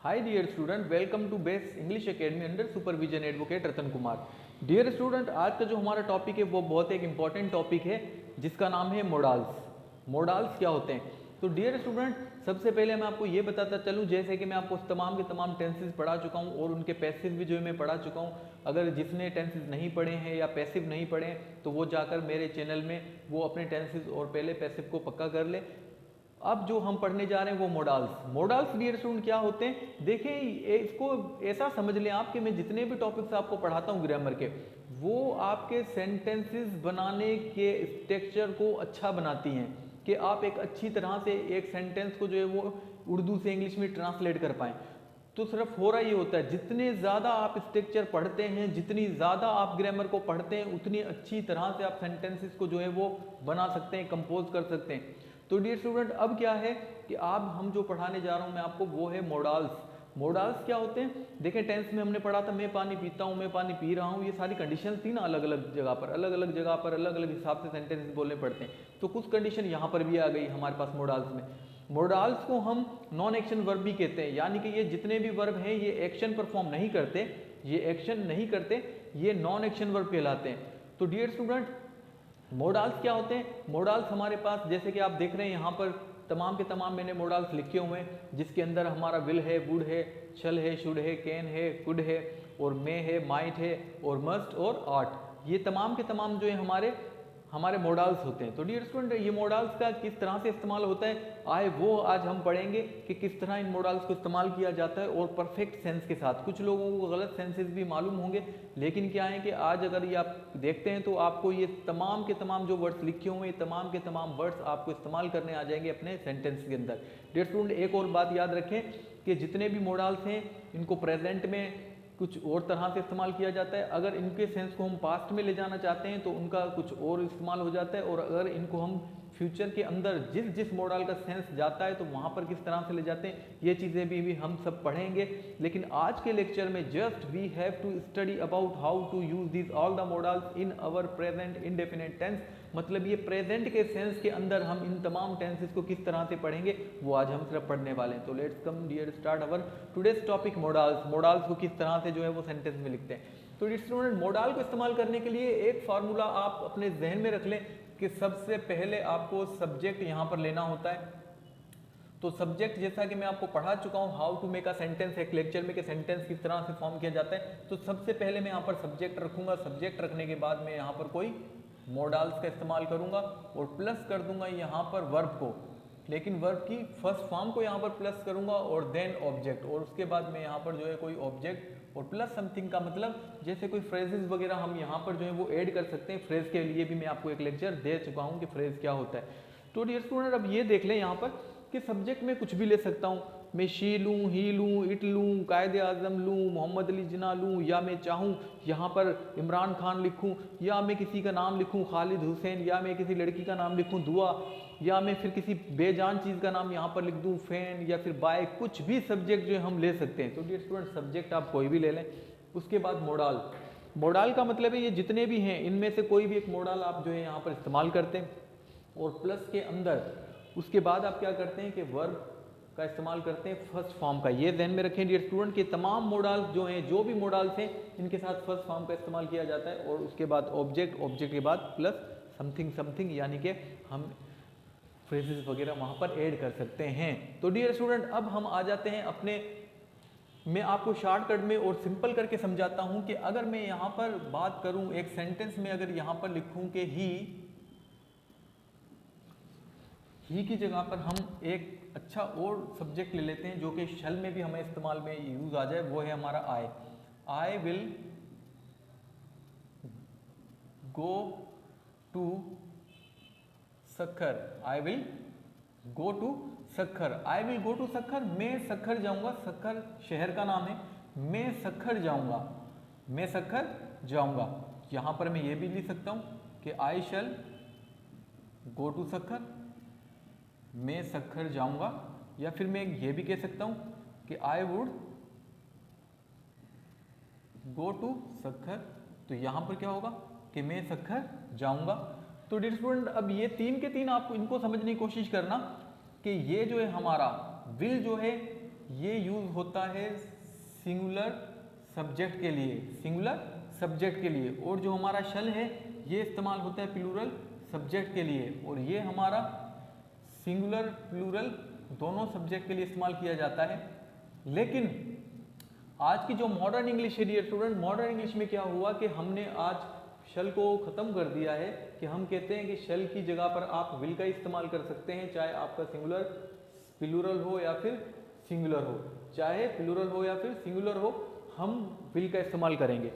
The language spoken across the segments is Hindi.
Hi dear student, welcome to best English academy under supervision advocate Ratan Kumar. Dear student, आज का जो हमारा टॉपिक है वो बहुत एक इंपॉर्टेंट टॉपिक है जिसका नाम है मोडाल्स। मोडाल्स क्या होते हैं? तो डियर स्टूडेंट, सबसे पहले मैं आपको ये बताता चलूँ, जैसे कि मैं आपको तमाम के तमाम टेंसेस पढ़ा चुका हूँ और उनके पैसिव भी जो है मैं पढ़ा चुका हूँ। अगर जिसने टेंसेस नहीं पढ़े हैं या पैसिव नहीं पढ़े हैं तो वो जाकर मेरे चैनल में वो अपने टेंसेस और पहले पैसिव को पक्का कर ले। अब जो हम पढ़ने जा रहे हैं वो मोडाल्स डियर स्टूडेंट क्या होते हैं? देखें, इसको ऐसा समझ लें आप कि मैं जितने भी टॉपिक्स आपको पढ़ाता हूँ ग्रामर के, वो आपके सेंटेंसेस बनाने के स्ट्रक्चर को अच्छा बनाती हैं कि आप एक अच्छी तरह से एक सेंटेंस को जो है वो उर्दू से इंग्लिश में ट्रांसलेट कर पाएँ। तो सिर्फ हो रहा ये होता है, जितने ज़्यादा आप स्ट्रक्चर पढ़ते हैं, जितनी ज़्यादा आप ग्रामर को पढ़ते हैं, उतनी अच्छी तरह से आप सेंटेंसेस को जो है वो बना सकते हैं, कंपोज कर सकते हैं। तो डियर स्टूडेंट, अब क्या है कि अब हम जो पढ़ाने जा रहा हूँ मैं आपको, वो है मोडाल्स। मोडाल्स क्या होते हैं? देखें, टेंस में हमने पढ़ा था मैं पानी पीता हूँ, मैं पानी पी रहा हूँ, ये सारी कंडीशन थी ना, अलग अलग जगह पर अलग अलग हिसाब से सेंटेंस बोलने पड़ते हैं। तो कुछ कंडीशन यहाँ पर भी आ गई हमारे पास मोडाल्स में। मोडाल्स को हम नॉन एक्शन वर्ब भी कहते हैं, यानी कि ये जितने भी वर्ब हैं ये एक्शन परफॉर्म नहीं करते, ये एक्शन नहीं करते, ये नॉन एक्शन वर्ब कहलाते हैं। तो डियर स्टूडेंट, मोडाल्स क्या होते हैं? मोडाल्स हमारे पास, जैसे कि आप देख रहे हैं यहाँ पर तमाम के तमाम मैंने मोडाल्स लिखे हुए हैं, जिसके अंदर हमारा विल है, वुड है, शल है, शुड है, कैन है, कुड है, और मे है, माइट है, और मस्ट और आर्ट। ये तमाम के तमाम जो है हमारे मोडाल्स होते हैं। तो डियर स्टूडेंट, ये मोडाल्स का किस तरह से इस्तेमाल होता है आए वो आज हम पढ़ेंगे कि किस तरह इन मोडाल्स को इस्तेमाल किया जाता है, और परफेक्ट सेंस के साथ। कुछ लोगों को गलत सेंसेस भी मालूम होंगे, लेकिन क्या है कि आज अगर ये आप देखते हैं तो आपको ये तमाम के तमाम जो वर्ड्स लिखे हुए हैं, ये तमाम के तमाम वर्ड्स आपको इस्तेमाल करने आ जाएंगे अपने सेंटेंस के अंदर। डियर स्टूडेंट, एक और बात याद रखें कि जितने भी मोडाल्स हैं इनको प्रेजेंट में कुछ और तरह से इस्तेमाल किया जाता है, अगर इनके सेंस को हम पास्ट में ले जाना चाहते हैं तो उनका कुछ और इस्तेमाल हो जाता है, और अगर इनको हम फ्यूचर के अंदर जिस जिस मॉडल का सेंस जाता है तो वहाँ पर किस तरह से ले जाते हैं, ये चीज़ें भी हम सब पढ़ेंगे। लेकिन आज के लेक्चर में just we have to study about how to use this all the models in our present indefinite tense. मतलब ये प्रेजेंट के सेंस के अंदर हम इन तमाम टेंसेस को किस तरह से पढ़ेंगे वो आज हम सिर्फ पढ़ने वाले हैं। तो let's come dear start our today's topic modals. Modals को किस तरह से जो है वो सेंटेंस में लिखते हैं। तो स्टूडेंट, मोडाल को इस्तेमाल करने के लिए एक फार्मूला आप अपने जहन में रख लें कि सबसे पहले आपको सब्जेक्ट यहाँ पर लेना होता है। तो सब्जेक्ट, जैसा कि मैं आपको पढ़ा चुका हूँ how to make a sentence एक लेक्चर में कि सेंटेंस किस तरह से फॉर्म किया जाता है, तो सबसे पहले मैं यहाँ पर सब्जेक्ट रखूंगा। सब्जेक्ट रखने के बाद मैं यहाँ पर कोई मोडाल्स का इस्तेमाल करूंगा और प्लस कर दूंगा यहाँ पर वर्ब को, लेकिन वर्ब की फर्स्ट फॉर्म को यहाँ पर प्लस करूंगा और देन ऑब्जेक्ट, और उसके बाद मैं यहाँ पर जो है कोई ऑब्जेक्ट और प्लस समथिंग का मतलब जैसे कोई फ्रेजेस वगैरह हम यहाँ पर जो है वो ऐड कर सकते हैं। फ्रेज के लिए भी मैं आपको एक लेक्चर दे चुका हूँ कि फ्रेज क्या होता है। तो डियर स्टूडेंट, अब ये देख लें यहाँ पर कि सब्जेक्ट में कुछ भी ले सकता हूँ, मैं शी लूँ, ही लूँ, इट लूँ, कायदे आजम लूँ, मोहम्मद अली जिन्ना लूँ, या मैं चाहूँ यहाँ पर इमरान खान लिखूँ, या मैं किसी का नाम लिखूँ खालिद हुसैन, या मैं किसी लड़की का नाम लिखूँ दुआ, या मैं फिर किसी बेजान चीज़ का नाम यहाँ पर लिख दूँ फैन, या फिर बाय, कुछ भी सब्जेक्ट जो हम ले सकते हैं। तो डियर स्टूडेंट, सब्जेक्ट आप कोई भी ले लें। उसके बाद मोडाल। मोडाल का मतलब है ये जितने भी हैं इनमें से कोई भी एक मोडाल आप जो है यहाँ पर इस्तेमाल करते हैं, और प्लस के अंदर उसके बाद आप क्या करते हैं कि वर्ब का इस्तेमाल करते हैं फर्स्ट फॉर्म का। ये ध्यान में रखें डियर स्टूडेंट कि तमाम मोडाल्स जो हैं, जो भी मोडाल्स हैं, इनके साथ फर्स्ट फॉर्म का इस्तेमाल किया जाता है, और उसके बाद ऑब्जेक्ट, ऑब्जेक्ट के बाद प्लस समथिंग समथिंग, यानी कि हम फ्रेजेस वगैरह वहाँ पर ऐड कर सकते हैं। तो डियर स्टूडेंट, अब हम आ जाते हैं अपने, मैं आपको शॉर्टकट में और सिंपल करके समझाता हूँ कि अगर मैं यहाँ पर बात करूँ एक सेंटेंस में, अगर यहाँ पर लिखूँ कि ही की जगह पर हम एक अच्छा और सब्जेक्ट ले लेते हैं जो कि शल में भी हमें इस्तेमाल में यूज आ जाए, वो है हमारा आई। I will go to Sukkur, I will go to Sukkur, I will go to Sukkur, मैं सखर जाऊंगा। सखर शहर का नाम है, मैं सखर जाऊंगा, मैं सखर जाऊंगा। यहां पर मैं ये भी लिख सकता हूं कि आई शल गो टू सखर, मैं सखर जाऊंगा, या फिर मैं ये भी कह सकता हूं कि I would go to Sukkur. तो यहां पर क्या होगा कि मैं सखर जाऊंगा। तो डियर स्टूडेंट, अब ये तीन के तीन आपको इनको समझने की कोशिश करना कि ये जो है हमारा विल जो है ये यूज होता है सिंगुलर सब्जेक्ट के लिए, सिंगुलर सब्जेक्ट के लिए, और जो हमारा शल है ये इस्तेमाल होता है प्लूरल सब्जेक्ट के लिए, और ये हमारा सिंगुलर प्लूरल दोनों सब्जेक्ट के लिए इस्तेमाल किया जाता है। लेकिन आज की जो मॉडर्न इंग्लिश है डियर स्टूडेंट, मॉडर्न इंग्लिश में क्या हुआ कि हमने आज शल को ख़त्म कर दिया है कि हम कहते हैं कि शल की जगह पर आप विल का इस्तेमाल कर सकते हैं, चाहे आपका सिंगुलर प्लूरल हो या फिर सिंगुलर हो, चाहे प्लूरल हो या फिर सिंगुलर हो, हम विल का इस्तेमाल करेंगे।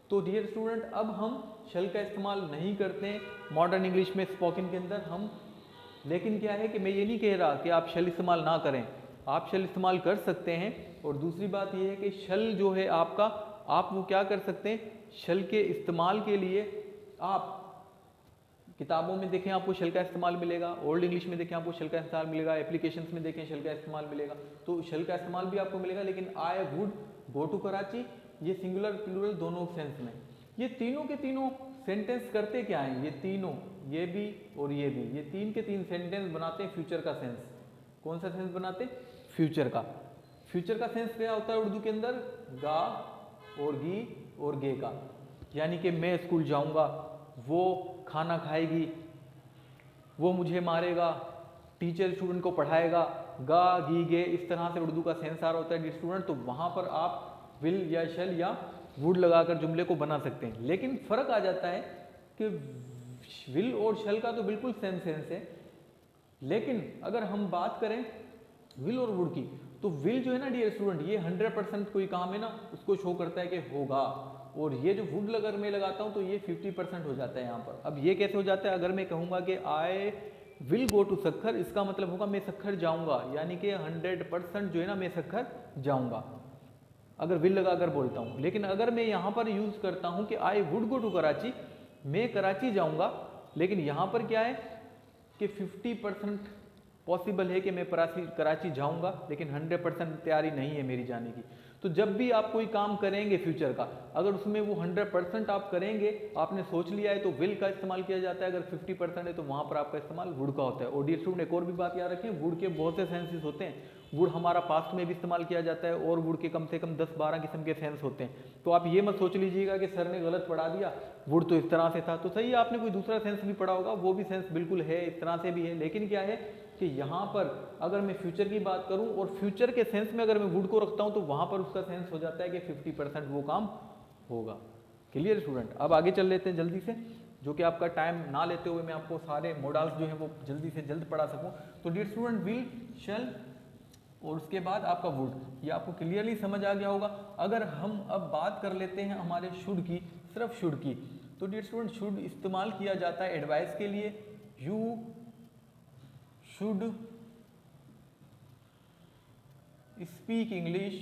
तो डियर स्टूडेंट अब हम शल का इस्तेमाल नहीं करते हैं मॉडर्न इंग्लिश में स्पोकन के अंदर हम। लेकिन क्या है कि मैं ये नहीं कह रहा कि आप शल इस्तेमाल ना करें, आप शल इस्तेमाल कर सकते हैं। और दूसरी बात ये है कि शल जो है आपका, आप वो क्या कर सकते हैं, शल के इस्तेमाल के लिए आप किताबों में देखें आपको शल का इस्तेमाल मिलेगा, ओल्ड इंग्लिश में देखें आपको शल का इस्तेमाल मिलेगा, एप्लीकेशंस में देखें शल का इस्तेमाल मिलेगा, तो शल का इस्तेमाल भी आपको मिलेगा। लेकिन I would go to Karachi, ये सिंगुलर प्लूरल दोनों सेंस में, ये तीनों के तीनों सेंटेंस करते क्या हैं, ये तीनों, ये भी और ये भी, ये तीन के तीन सेंटेंस बनाते हैं फ्यूचर का सेंस। कौन सा सेंस बनाते हैं, फ्यूचर का। फ्यूचर का सेंस क्या होता है उर्दू के अंदर, गा और गी और गे का, यानी कि मैं स्कूल जाऊंगा, वो खाना खाएगी, वो मुझे मारेगा, टीचर स्टूडेंट को पढ़ाएगा, गा गी गे, इस तरह से उर्दू का सेंस आ रहा होता है स्टूडेंट। तो वहाँ पर आप विल या शल या वुड लगाकर जुमले को बना सकते हैं। लेकिन फ़र्क आ जाता है कि विल और शल का तो बिल्कुल सेम सेंस है, लेकिन अगर हम बात करें विल और वुड की, तो विल जो है ना डियर स्टूडेंट, ये 100% कोई काम है ना उसको शो करता है कि होगा, और ये जो वुड अगर मैं लगाता हूँ तो ये 50% हो जाता है यहाँ पर। अब ये कैसे हो जाता है, अगर मैं कहूँगा कि I will go to Sukkur, इसका मतलब होगा मैं सक्खर जाऊँगा, यानी कि 100% जो है ना मैं सक्खर जाऊँगा, अगर विल लगाकर बोलता हूँ। लेकिन अगर मैं यहाँ पर यूज़ करता हूँ कि I would go to Karachi, मैं कराची जाऊँगा, लेकिन यहाँ पर क्या है कि 50% पॉसिबल है कि मैं कराची जाऊँगा, लेकिन 100% तैयारी नहीं है मेरी जाने की। तो जब भी आप कोई काम करेंगे फ्यूचर का, अगर उसमें वो 100% आप करेंगे, आपने सोच लिया है, तो विल का इस्तेमाल किया जाता है। अगर 50% है तो वहाँ पर आपका इस्तेमाल वुड का होता है। और डियर स्टूडेंट एक और भी बात याद रखें, वुड के बहुत से सेंसेस होते हैं। वुड हमारा पास्ट में भी इस्तेमाल किया जाता है, और वुड के कम से कम 10-12 किस्म के सेंस होते हैं। तो आप ये मत सोच लीजिएगा कि सर ने गलत पढ़ा दिया, वुड तो इस तरह से था, तो सही है आपने कोई दूसरा सेंस भी पढ़ा होगा, वो भी सेंस बिल्कुल है, इस तरह से भी है। लेकिन क्या है कि यहाँ पर अगर मैं फ्यूचर की बात करूँ और फ्यूचर के सेंस में अगर मैं वुड को रखता हूँ, तो वहाँ पर उसका सेंस हो जाता है कि 50% वो काम होगा। क्लियर स्टूडेंट, अब आगे चल लेते हैं जल्दी से, जो कि आपका टाइम ना लेते हुए मैं आपको सारे मॉडल्स जो है वो जल्दी से जल्द पढ़ा सकूँ। तो डियर स्टूडेंट विल, शैल और उसके बाद आपका वुड, ये आपको क्लियरली समझ आ गया होगा। अगर हम अब बात कर लेते हैं हमारे शुड की, सिर्फ शुड की, तो डियर स्टूडेंट शुड इस्तेमाल किया जाता है एडवाइस के लिए। You should speak English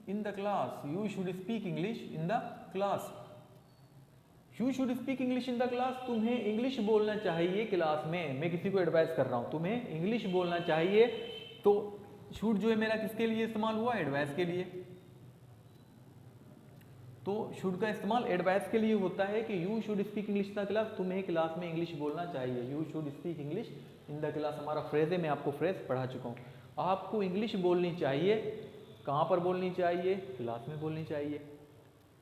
in the class, you should speak English in the class, you should speak English in the class, तुम्हें इंग्लिश बोलना चाहिए क्लास में। मैं किसी को एडवाइस कर रहा हूँ, तुम्हें इंग्लिश बोलना चाहिए, तो शुड जो है मेरा किसके लिए इस्तेमाल हुआ, एडवाइस के लिए। तो शुड का इस्तेमाल एडवाइस के लिए होता है कि you should speak English in the class, तुम्हें क्लास में इंग्लिश बोलना चाहिए। You should speak English in the class हमारा फ्रेज है, मैं आपको फ्रेज पढ़ा चुका हूँ। आपको इंग्लिश बोलनी चाहिए, कहाँ पर बोलनी चाहिए, क्लास में बोलनी चाहिए।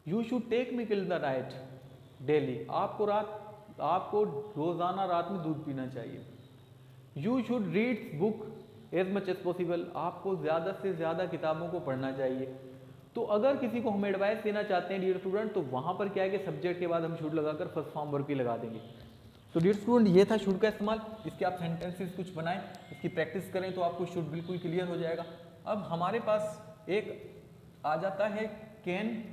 You should take milk in the night daily, आपको रोजाना रात में दूध पीना चाहिए। You should read book as much as possible, आपको ज़्यादा से ज़्यादा किताबों को पढ़ना चाहिए। तो अगर किसी को हम एडवाइस देना चाहते हैं डियर स्टूडेंट, तो वहाँ पर क्या है कि सब्जेक्ट के बाद हम शुड लगाकर फर्स्ट फॉर्म वर्ब भी लगा देंगे। तो डियर स्टूडेंट ये था शुड का इस्तेमाल, इसके आप सेंटेंसेस कुछ बनाएं, इसकी प्रैक्टिस करें तो आपको शुड बिल्कुल क्लियर हो जाएगा। अब हमारे पास एक आ जाता है कैन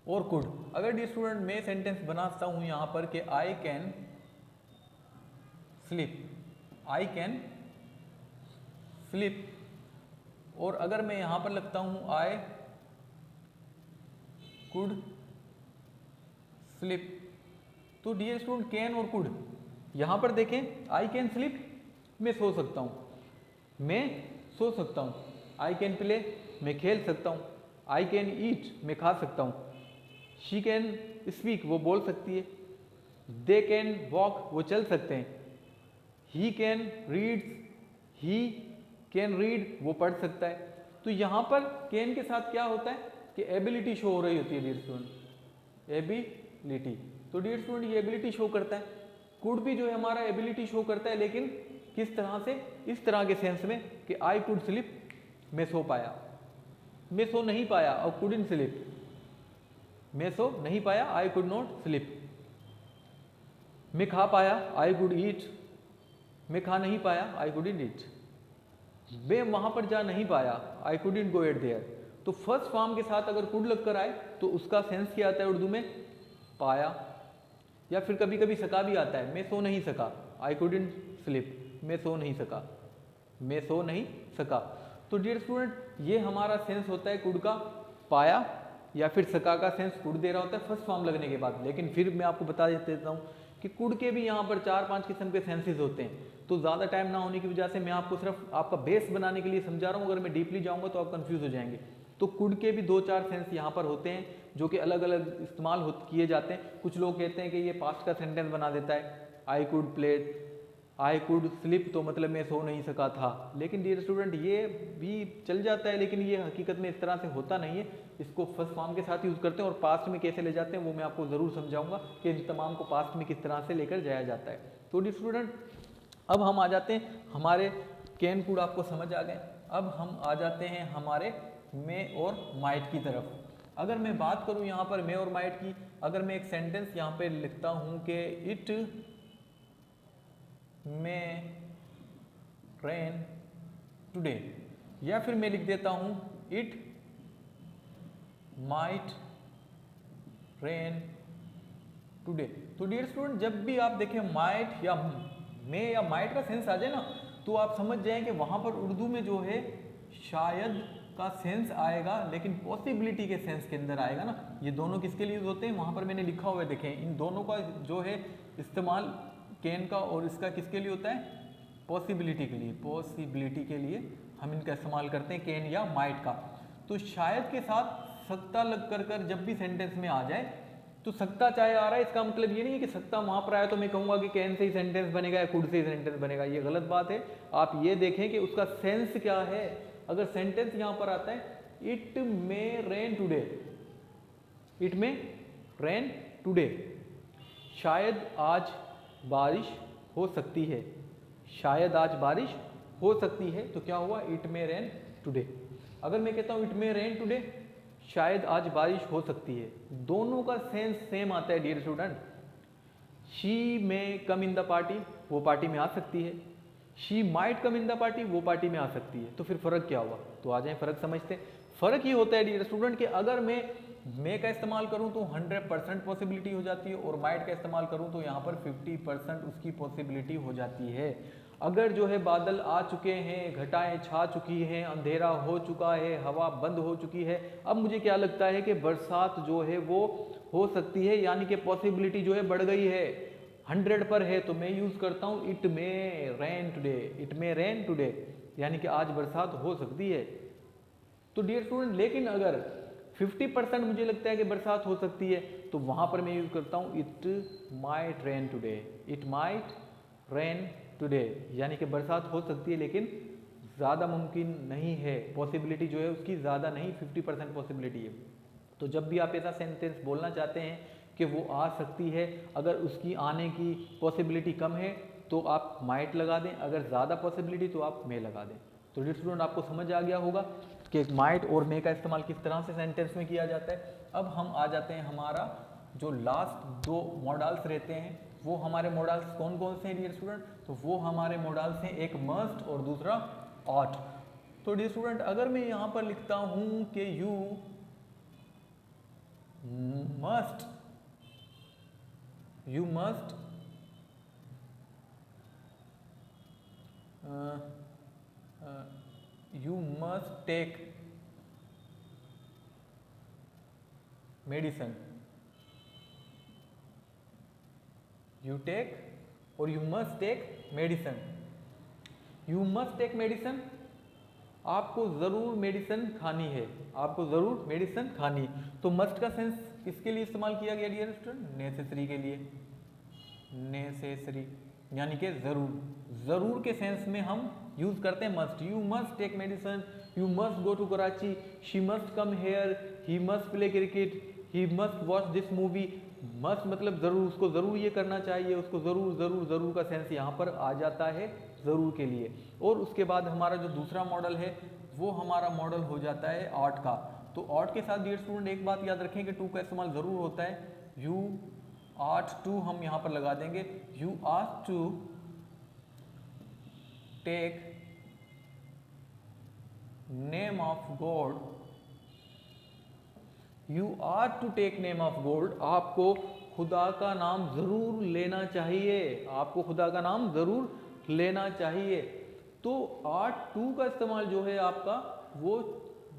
और कुड। अगर डियर स्टूडेंट मैं सेंटेंस बनाता हूँ यहाँ पर कि I can sleep, I can sleep, और अगर मैं यहाँ पर लगता हूँ आई कुड स्लीप, तो डियर स्टूडेंट कैन और कुड, यहाँ पर देखें आई कैन स्लीप, मैं सो सकता हूँ, मैं सो सकता हूँ। आई कैन प्ले, मैं खेल सकता हूँ। आई कैन ईट, मैं खा सकता हूँ। शी कैन स्पीक, वो बोल सकती है। दे कैन वॉक, वो चल सकते हैं। He can read, he can read, वो पढ़ सकता है। तो यहाँ पर कैन के साथ क्या होता है कि एबिलिटी शो हो रही होती है डियर स्टूडेंट, एबिलिटी। तो डियर स्टूडेंट ये एबिलिटी शो करता है। कुड भी जो है हमारा एबिलिटी शो करता है, लेकिन किस तरह से, इस तरह के सेंस में कि आई कुड स्लिप, मैं सो पाया, मैं सो नहीं पाया, और कुडंट स्लिप, मैं सो नहीं पाया, आई कुड नॉट स्लिप। मैं खा पाया, आई कुड ईट, मैं खा नहीं पाया, आई कुडंट ईट। मैं वहां पर जा नहीं पाया, I couldn't go at there. तो फर्स्ट फॉर्म के साथ अगर कुड लगकर आए तो उसका सेंस क्या आता है उर्दू में, पाया, या फिर कभी कभी सका भी आता है, मैं सो नहीं सका, आई कुडंट स्लिप, मैं सो नहीं सका, मैं सो नहीं सका। तो डियर स्टूडेंट ये हमारा सेंस होता है कुड का, पाया या फिर सका का सेंस कुड दे रहा होता है फर्स्ट फॉर्म लगने के बाद। लेकिन फिर मैं आपको बता देता हूँ कि कुड के भी यहाँ पर 4-5 किस्म के सेंसेस होते हैं। तो ज़्यादा टाइम ना होने की वजह से मैं आपको सिर्फ आपका बेस बनाने के लिए समझा रहा हूँ, अगर मैं डीपली जाऊँगा तो आप कंफ्यूज हो जाएंगे। तो कुड के भी 2-4 सेंस यहाँ पर होते हैं जो कि अलग अलग इस्तेमाल किए जाते हैं। कुछ लोग कहते हैं कि ये पास्ट का सेंटेंस बना देता है, I could play, I could slip, तो मतलब मैं सो नहीं सका था। लेकिन डियर स्टूडेंट ये भी चल जाता है, लेकिन ये हकीकत में इस तरह से होता नहीं है। इसको फर्स्ट फॉर्म के साथ यूज़ करते हैं और पास्ट में कैसे ले जाते हैं वो मैं आपको ज़रूर समझाऊंगा कि इन तमाम को पास्ट में किस तरह से लेकर जाया जाता है। तो डियर स्टूडेंट अब हम आ जाते हैं हमारे कैन कुड आपको समझ आ गए। अब हम आ जाते हैं हमारे मे और माइट की तरफ। अगर मैं बात करूं यहाँ पर मे और माइट की, अगर मैं एक सेंटेंस यहाँ पे लिखता हूँ कि इट मे रेन टुडे, या फिर मैं लिख देता हूँ इट माइट रेन टुडे। तो डियर स्टूडेंट जब भी आप देखें माइट या मे या माइट का सेंस आ जाए ना, तो आप समझ जाएं कि वहाँ पर उर्दू में जो है शायद का सेंस आएगा, लेकिन पॉसिबिलिटी के सेंस के अंदर आएगा ना। ये दोनों किसके लिए यूज होते हैं, वहाँ पर मैंने लिखा हुआ है, देखें इन दोनों का जो है इस्तेमाल कैन का और इसका किसके लिए होता है, पॉसिबिलिटी के लिए। पॉसिबिलिटी के लिए हम इनका इस्तेमाल करते हैं कैन या माइट का। तो शायद के साथ सकता लग कर जब भी सेंटेंस में आ जाए, तो सकता चाहे आ रहा है, इसका मतलब ये नहीं है कि सकता वहां पर आया तो मैं कहूंगा कि कैन से ही सेंटेंस बनेगा या कुड से ही सेंटेंस बनेगा, ये गलत बात है। आप ये देखें कि उसका सेंस क्या है। अगर सेंटेंस यहां पर आता है it may rain today, it may rain today, शायद आज बारिश हो सकती है, शायद आज बारिश हो सकती है, तो क्या हुआ, इट मे रेन टुडे। अगर मैं कहता हूं इट मे रेन टुडे, शायद आज बारिश हो सकती है, दोनों का सेंस सेम आता है dear student. She may come in the party, वो पार्टी में आ सकती है, she might come in the party, वो पार्टी में आ सकती है। तो फिर फर्क क्या हुआ, तो आ जाए फर्क समझते हैं। फर्क ये होता है डियर स्टूडेंट कि अगर मैं मे का इस्तेमाल करूं तो 100% पॉसिबिलिटी हो जाती है, और माइट का इस्तेमाल करूं तो यहाँ पर 50% उसकी पॉसिबिलिटी हो जाती है। अगर जो है बादल आ चुके हैं, घटाएं छा चुकी हैं, अंधेरा हो चुका है, हवा बंद हो चुकी है, अब मुझे क्या लगता है कि बरसात जो है वो हो सकती है, यानी कि पॉसिबिलिटी जो है बढ़ गई है, 100 पर है, तो मैं यूज करता हूँ it may rain today, it may rain today, यानी कि आज बरसात हो सकती है। तो डियर स्टूडेंट लेकिन अगर 50% मुझे लगता है कि बरसात हो सकती है, तो वहां पर मैं यूज करता हूँ it might rain today, it might rain today, यानी कि बरसात हो सकती है लेकिन ज़्यादा मुमकिन नहीं है, पॉसिबिलिटी जो है उसकी ज़्यादा नहीं, 50% पॉसिबिलिटी है। तो जब भी आप ऐसा सेंटेंस बोलना चाहते हैं कि वो आ सकती है, अगर उसकी आने की पॉसिबिलिटी कम है तो आप माइट लगा दें, अगर ज़्यादा पॉसिबिलिटी तो आप मे लगा दें। तो डियर स्टूडेंट आपको समझ आ गया होगा कि माइट और मे का इस्तेमाल किस तरह से सेंटेंस में किया जाता है। अब हम आ जाते हैं हमारा जो लास्ट 2 मॉडल्स रहते हैं, वो हमारे मॉडल्स कौन कौन से हैं डियर स्टूडेंट, तो वो हमारे मॉडल्स हैं, एक मस्ट और दूसरा ऑट। तो डियर स्टूडेंट अगर मैं यहाँ पर लिखता हूँ कि you must, you must you must take medicine, you take और you must take medicine, you must take medicine, आपको ज़रूर मेडिसिन खानी है, आपको ज़रूर मेडिसिन खानी। तो मस्ट का सेंस किसके लिए इस्तेमाल किया गया डियर स्टूडेंट, नेसेसरी के लिए, नेसेसरी यानी कि ज़रूर, ज़रूर के सेंस में हम यूज करते हैं must. You must take medicine, you must go to Karachi, she must come here, he must play cricket, he must watch this movie. Must मतलब जरूर, उसको जरूर ये करना चाहिए, उसको जरूर जरूर जरूर का सेंस यहाँ पर आ जाता है जरूर के लिए। और उसके बाद हमारा जो दूसरा मॉडल है वो हमारा मॉडल हो जाता है ऑट का। तो ऑट के साथ डियर स्टूडेंट एक बात याद रखें कि टू का इस्तेमाल जरूर होता है। यू आट टू हम यहाँ पर लगा देंगे, you ought to take name of God, you are to take name of God, आपको खुदा का नाम जरूर लेना चाहिए, आपको खुदा का नाम जरूर लेना चाहिए। तो आर्ट टू का इस्तेमाल जो है आपका वो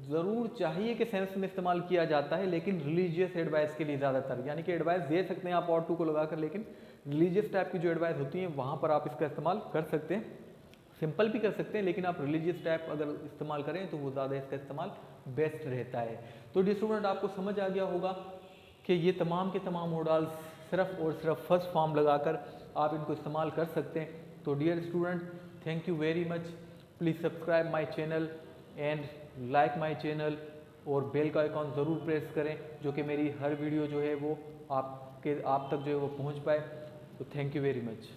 ज़रूर चाहिए के सेंस में इस्तेमाल किया जाता है, लेकिन रिलीजियस एडवाइस के लिए ज़्यादातर, यानी कि एडवाइस दे सकते हैं आप आर्ट टू को लगाकर, लेकिन रिलीजियस टाइप की जो एडवाइस होती है वहाँ पर आप इसका इस्तेमाल कर सकते हैं। सिंपल भी कर सकते हैं, लेकिन आप रिलीजियस टाइप अगर इस्तेमाल करें तो वो ज़्यादा इसका इस्तेमाल बेस्ट रहता है। तो डियर स्टूडेंट आपको समझ आ गया होगा कि ये तमाम के तमाम मॉडल्स सिर्फ और सिर्फ फर्स्ट फॉर्म लगाकर आप इनको इस्तेमाल कर सकते हैं। तो dear student thank you very much, please subscribe my channel and like my channel, और बेल का आइकॉन ज़रूर प्रेस करें जो कि मेरी हर वीडियो जो है वो आप तक जो है वो पहुँच पाए। तो थैंक यू वेरी मच।